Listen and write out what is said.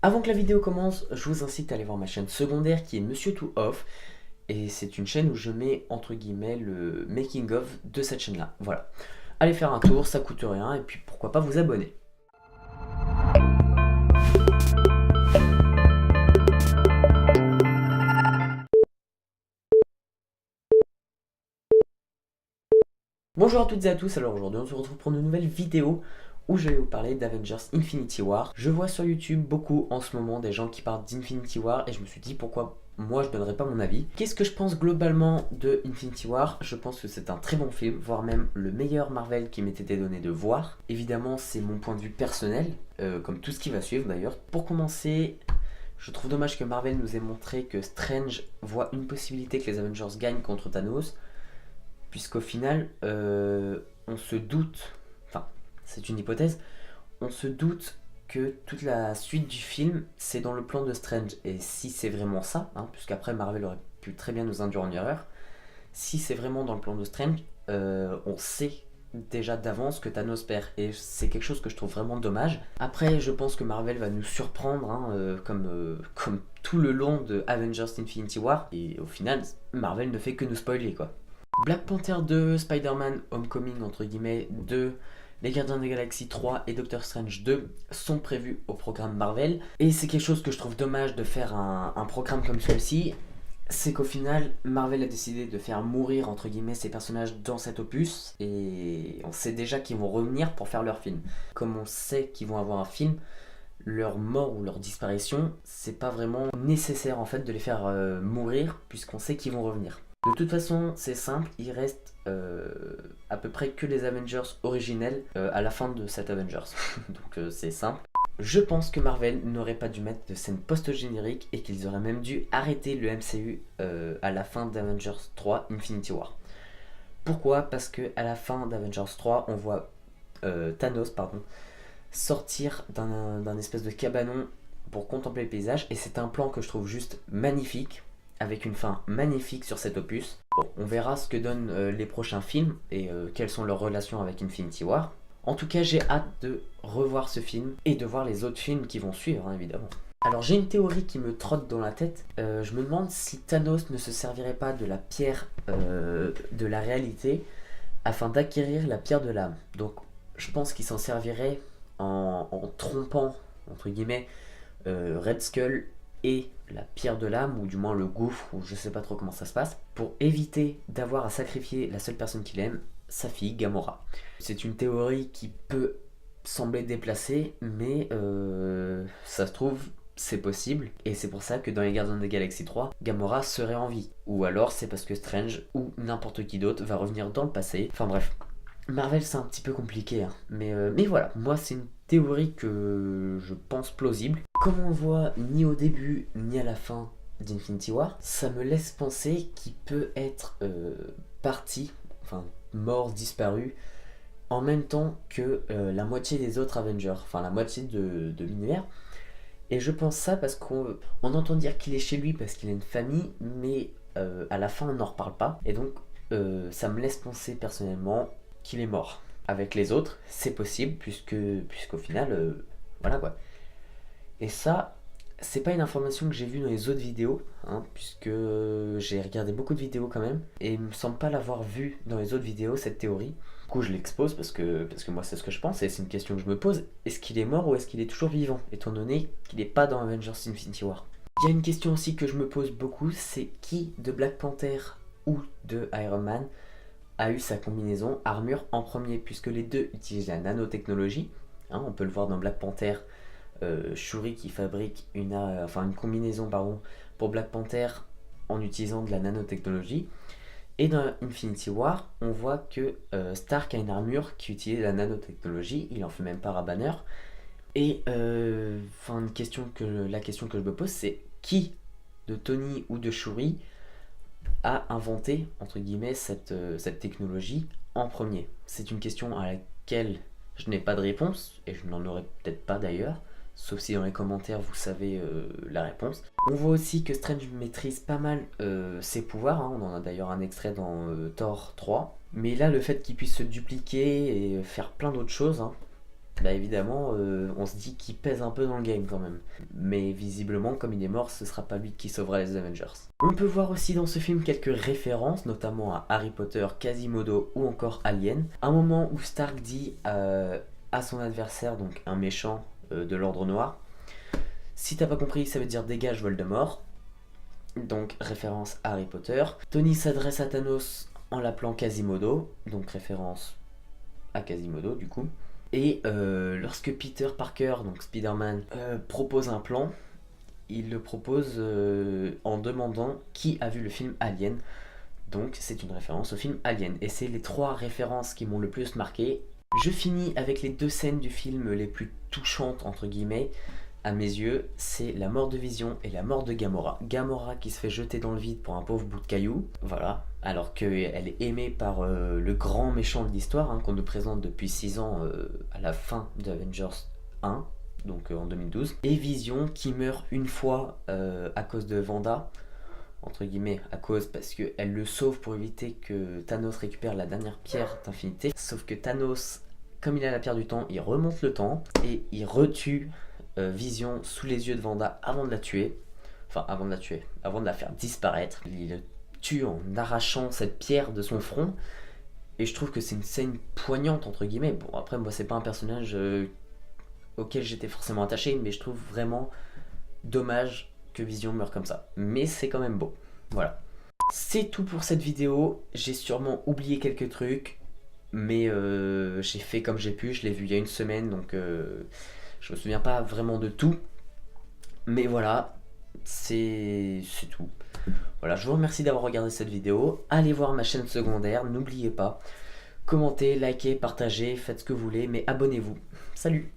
Avant que la vidéo commence, je vous incite à aller voir ma chaîne secondaire qui est Monsieur Tout Off. Et c'est une chaîne où je mets entre guillemets le making of de cette chaîne là. Voilà. Allez faire un tour, ça coûte rien et puis pourquoi pas vous abonner. Bonjour à toutes et à tous, alors aujourd'hui on se retrouve pour une nouvelle vidéo où je vais vous parler d'Avengers Infinity War. Je vois sur YouTube beaucoup en ce moment des gens qui parlent d'Infinity War et je me suis dit pourquoi moi je donnerais pas mon avis. Qu'est-ce que je pense globalement de Infinity War? Je pense que c'est un très bon film, voire même le meilleur Marvel qui m'ait été donné de voir. Évidemment c'est mon point de vue personnel, comme tout ce qui va suivre d'ailleurs. Pour commencer, je trouve dommage que Marvel nous ait montré que Strange voit une possibilité que les Avengers gagnent contre Thanos, puisqu'au final, on se doute, enfin, c'est une hypothèse, on se doute que toute la suite du film, c'est dans le plan de Strange. Et si c'est vraiment ça, puisqu'après Marvel aurait pu très bien nous induire en erreur, si c'est vraiment dans le plan de Strange, on sait déjà d'avance que Thanos perd. Et c'est quelque chose que je trouve vraiment dommage. Après, je pense que Marvel va nous surprendre, comme tout le long de Avengers Infinity War. Et au final, Marvel ne fait que nous spoiler, quoi. Black Panther 2, Spider-Man Homecoming entre guillemets 2, Les Gardiens des Galaxies 3 et Doctor Strange 2 sont prévus au programme Marvel. Et c'est quelque chose que je trouve dommage de faire un programme comme celui-ci. C'est qu'au final, Marvel a décidé de faire mourir entre guillemets ces personnages dans cet opus. Et on sait déjà qu'ils vont revenir pour faire leur film. Comme on sait qu'ils vont avoir un film, leur mort ou leur disparition, c'est pas vraiment nécessaire en fait de les faire mourir puisqu'on sait qu'ils vont revenir. De toute façon, c'est simple, il reste à peu près que les Avengers originels à la fin de cet Avengers. Donc c'est simple. Je pense que Marvel n'aurait pas dû mettre de scène post-générique et qu'ils auraient même dû arrêter le MCU à la fin d'Avengers 3 Infinity War. Pourquoi? Parce que à la fin d'Avengers 3, on voit Thanos sortir d'un espèce de cabanon pour contempler le paysage et c'est un plan que je trouve juste magnifique, avec une fin magnifique sur cet opus. Bon, on verra ce que donnent les prochains films et quelles sont leurs relations avec Infinity War. En tout cas, j'ai hâte de revoir ce film et de voir les autres films qui vont suivre, évidemment. Alors j'ai une théorie qui me trotte dans la tête. Je me demande si Thanos ne se servirait pas de la pierre de la réalité afin d'acquérir la pierre de l'âme. Donc je pense qu'il s'en servirait en trompant, entre guillemets, Red Skull et la pierre de l'âme, ou du moins le gouffre, ou je sais pas trop comment ça se passe, pour éviter d'avoir à sacrifier la seule personne qu'il aime, sa fille Gamora. C'est une théorie qui peut sembler déplacée, mais ça se trouve, c'est possible, et c'est pour ça que dans les Gardiens des Galaxies 3, Gamora serait en vie. Ou alors c'est parce que Strange, ou n'importe qui d'autre, va revenir dans le passé. Enfin bref, Marvel c'est un petit peu compliqué, mais voilà, moi c'est une théorie que je pense plausible. Comme on le voit ni au début ni à la fin d'Infinity War, ça me laisse penser qu'il peut être parti, enfin mort, disparu, en même temps que la moitié des autres Avengers, enfin la moitié de l'univers. Et je pense ça parce qu'on entend dire qu'il est chez lui parce qu'il a une famille, mais à la fin on n'en reparle pas. Et donc ça me laisse penser personnellement qu'il est mort. Avec les autres, c'est possible, puisqu'au final, voilà quoi. Et ça, c'est pas une information que j'ai vue dans les autres vidéos, puisque j'ai regardé beaucoup de vidéos quand même, et il me semble pas l'avoir vue dans les autres vidéos, cette théorie. Du coup, je l'expose parce que moi, c'est ce que je pense, et c'est une question que je me pose. Est-ce qu'il est mort ou est-ce qu'il est toujours vivant, étant donné qu'il n'est pas dans Avengers Infinity War? Il y a une question aussi que je me pose beaucoup, c'est qui de Black Panther ou de Iron Man a eu sa combinaison armure en premier, puisque les deux utilisent la nanotechnologie. On peut le voir dans Black Panther, Shuri qui fabrique une combinaison pour Black Panther en utilisant de la nanotechnologie. Et dans Infinity War, on voit que Stark a une armure qui utilise la nanotechnologie, il en fait même part à Banner. Et la question que je me pose, c'est qui de Tony ou de Shuri a inventé, entre guillemets, cette technologie en premier? C'est une question à laquelle je n'ai pas de réponse, et je n'en aurai peut-être pas d'ailleurs, sauf si dans les commentaires vous savez la réponse. On voit aussi que Strange maîtrise pas mal ses pouvoirs, on en a d'ailleurs un extrait dans Thor 3, mais là le fait qu'il puisse se dupliquer et faire plein d'autres choses, bah évidemment, on se dit qu'il pèse un peu dans le game quand même. Mais visiblement, comme il est mort, ce sera pas lui qui sauvera les Avengers. On peut voir aussi dans ce film quelques références, notamment à Harry Potter, Quasimodo ou encore Alien. Un moment où Stark dit à son adversaire, donc un méchant de l'Ordre Noir, si t'as pas compris, ça veut dire dégage Voldemort. Donc référence à Harry Potter. Tony s'adresse à Thanos en l'appelant Quasimodo, donc référence à Quasimodo du coup. Et lorsque Peter Parker, donc Spider-Man, propose un plan, il le propose en demandant qui a vu le film Alien. Donc c'est une référence au film Alien. Et c'est les 3 références qui m'ont le plus marqué. Je finis avec les 2 scènes du film les plus touchantes, entre guillemets, à mes yeux. C'est la mort de Vision et la mort de Gamora. Gamora qui se fait jeter dans le vide pour un pauvre bout de caillou. Voilà. Alors qu'elle est aimée par le grand méchant de l'histoire, hein, qu'on nous présente depuis 6 ans à la fin de Avengers 1, donc en 2012. Et Vision qui meurt une fois à cause de Wanda, entre guillemets, à cause parce qu'elle le sauve pour éviter que Thanos récupère la dernière pierre d'infinité. Sauf que Thanos, comme il a la pierre du temps, il remonte le temps et il retue Vision sous les yeux de Wanda avant de la tuer. Enfin, avant de la tuer, avant de la faire disparaître. Il tue en arrachant cette pierre de son front. Et je trouve que c'est une scène poignante, entre guillemets. Bon, après, moi, c'est pas un personnage auquel j'étais forcément attaché, mais je trouve vraiment dommage que Vision meure comme ça. Mais c'est quand même beau. Voilà. C'est tout pour cette vidéo. J'ai sûrement oublié quelques trucs, mais j'ai fait comme j'ai pu. Je l'ai vu il y a une semaine, donc je me souviens pas vraiment de tout. Mais voilà, c'est tout. Voilà, je vous remercie d'avoir regardé cette vidéo. Allez voir ma chaîne secondaire, n'oubliez pas. Commentez, likez, partagez, faites ce que vous voulez, mais abonnez-vous. Salut!